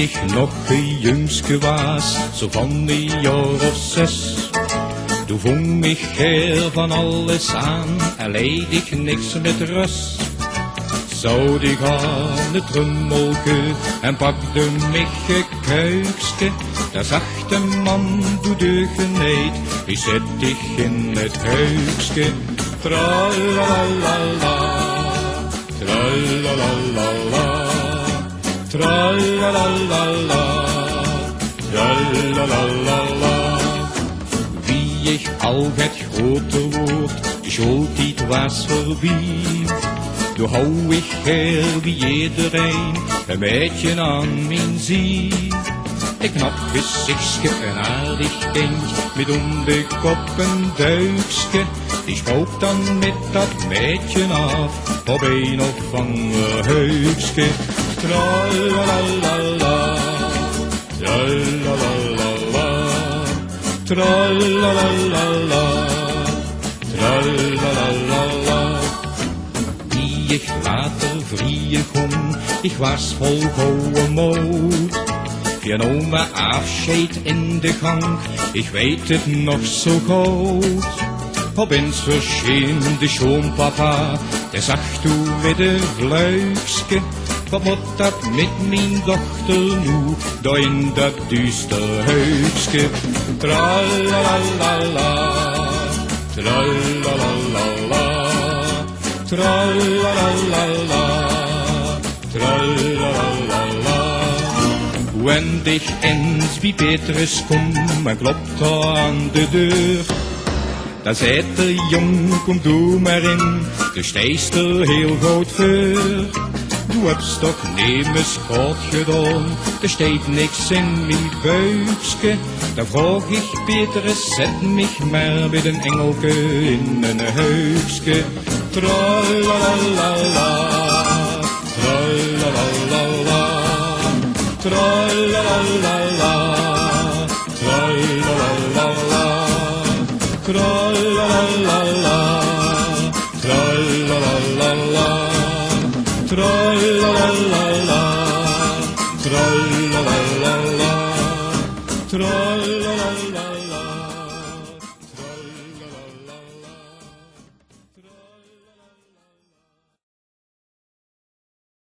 ik nog een jongske was, zo van een jaar of 6. Toen vong ik heel van alles aan en leed ik niks met rust. Zou ik aan het trummelke en pakte mich een kuikske. Daar zag de man doe de geneed, die zet ik in het huikske. Tralalala, tralalala, tralalala, tralalala. Wie ik al het groter wordt, de schooltijd was voorbij. Toen hou ik heel wie iedereen een beetje aan mijn zie. Een knap gezichtje, een aardig kind, met om de kop een duikske. Die spook dan met dat meidje af, op een of ander huikske. Tralalala, tralalala, tralalala, tralalala. Ik later vrije kom, ik was vol gouden moed. Je nam me afscheid in de gang, ik weet het nog zo goed. Opeens verscheen de schoonpapa, der zag toe met een vluikske. Wat moet dat met mijn dochter nu, daar in dat duister huikske. Tralalala, tralalala. Tralalala, tralalala. Wenn ich eens bij Petrus kom en klopt aan de deur, dan zegt de jong, kom doe maar in, de stijst er heel goed voor. Du hebt toch nemens goed gedaan, er steekt niks in mijn buikske. Dan vraag ik Petrus, zet mich maar met een engelke in een huikske. Tralalala, tralalala, tralalala, tralalala, tralalala, tralalala, tralalala, tralalala, tralalala.